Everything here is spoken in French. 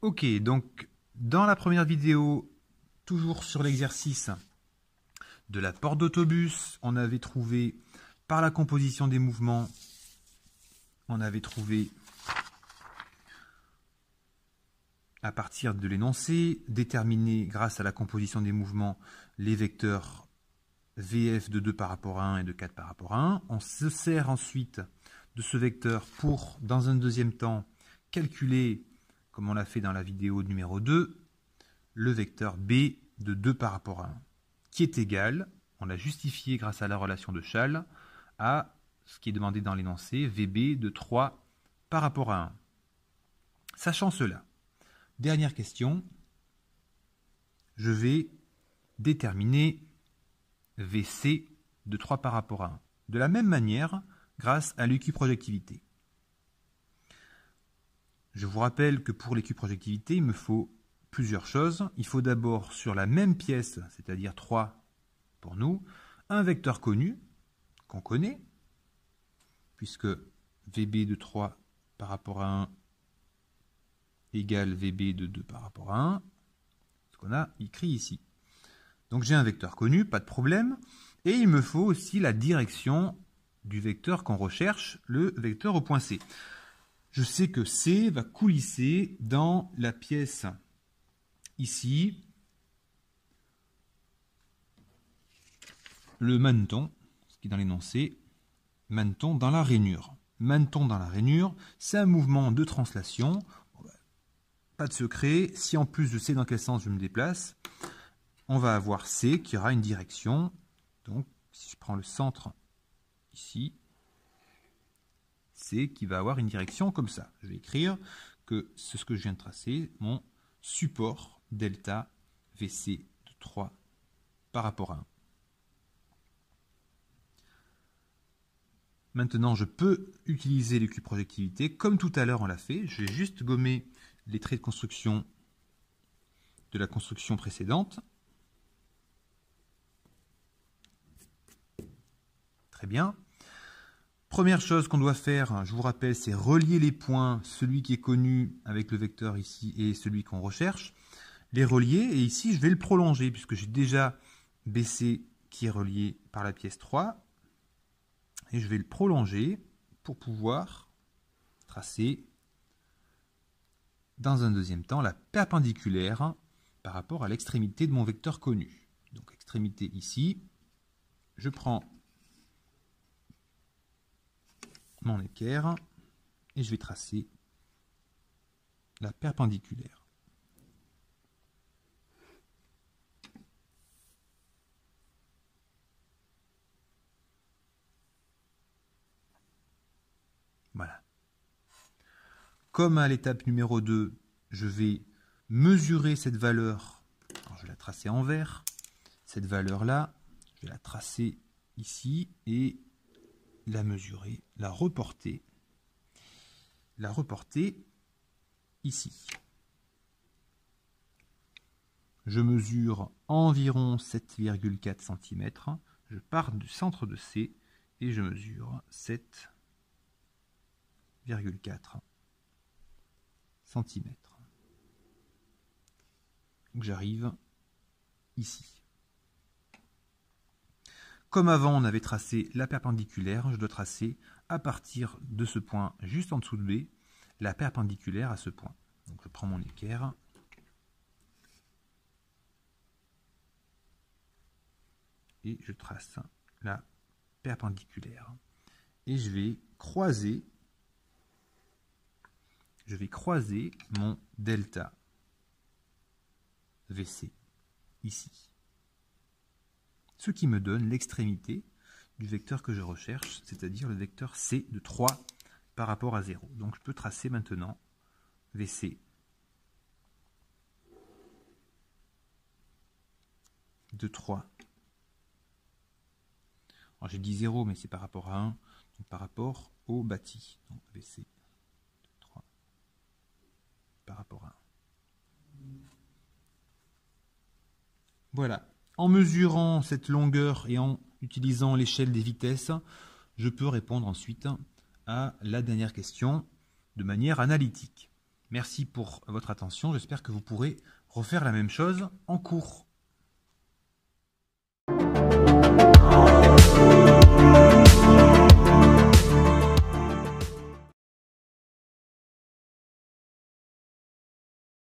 Ok, donc dans la première vidéo, toujours sur l'exercice de la porte d'autobus, on avait trouvé par la composition des mouvements, on avait trouvé à partir de l'énoncé, déterminer grâce à la composition des mouvements les vecteurs VF de 2 par rapport à 1 et de 4 par rapport à 1. On se sert ensuite de ce vecteur pour, dans un deuxième temps, calculer, comme on l'a fait dans la vidéo numéro 2, le vecteur B de 2 par rapport à 1, qui est égal, on l'a justifié grâce à la relation de Schall, à ce qui est demandé dans l'énoncé, VB de 3 par rapport à 1. Sachant cela, dernière question, je vais déterminer VC de 3 par rapport à 1. De la même manière, grâce à l'équiprojectivité. Je vous rappelle que pour l'équiprojectivité, il me faut plusieurs choses. Il faut d'abord, sur la même pièce, c'est-à-dire 3 pour nous, un vecteur connu, qu'on connaît, puisque VB de 3 par rapport à 1 égale VB de 2 par rapport à 1, ce qu'on a écrit ici. Donc j'ai un vecteur connu, pas de problème, et il me faut aussi la direction du vecteur qu'on recherche, le vecteur au point C. Je sais que C va coulisser dans la pièce ici, le maneton, ce qui est dans l'énoncé, maneton dans la rainure. Maneton dans la rainure, c'est un mouvement de translation. Pas de secret, si en plus je sais dans quel sens je me déplace, on va avoir C qui aura une direction. Donc, si je prends le centre ici, C qui va avoir une direction comme ça. Je vais écrire que c'est ce que je viens de tracer, mon support delta VC de 3 par rapport à 1. Maintenant, je peux utiliser l'équiprojectivité comme tout à l'heure on l'a fait. Je vais juste gommer les traits de construction de la construction précédente. Très bien. Première chose qu'on doit faire, je vous rappelle, c'est relier les points, celui qui est connu avec le vecteur ici et celui qu'on recherche. Les relier, et ici je vais le prolonger, puisque j'ai déjà BC qui est relié par la pièce 3. Et je vais le prolonger pour pouvoir tracer dans un deuxième temps la perpendiculaire par rapport à l'extrémité de mon vecteur connu. Donc extrémité ici, je prends mon équerre et je vais tracer la perpendiculaire. Voilà. Comme à l'étape numéro 2, je vais mesurer cette valeur, alors je vais la tracer en vert, cette valeur-là, je vais la tracer ici et la mesurer, la reporter ici. Je mesure environ 7,4 cm, je pars du centre de C et je mesure 7,4 cm. Donc j'arrive ici. Comme avant, on avait tracé la perpendiculaire, je dois tracer à partir de ce point juste en dessous de B, la perpendiculaire à ce point. Donc je prends mon équerre et je trace la perpendiculaire. Et je vais croiser mon delta VC ici. Ce qui me donne l'extrémité du vecteur que je recherche, c'est-à-dire le vecteur C de 3 par rapport à 0. Donc je peux tracer maintenant VC de 3. Alors j'ai dit 0, mais c'est par rapport à 1, donc par rapport au bâti. Donc VC de 3 par rapport à 1. Voilà. En mesurant cette longueur et en utilisant l'échelle des vitesses, je peux répondre ensuite à la dernière question de manière analytique. Merci pour votre attention. J'espère que vous pourrez refaire la même chose en cours.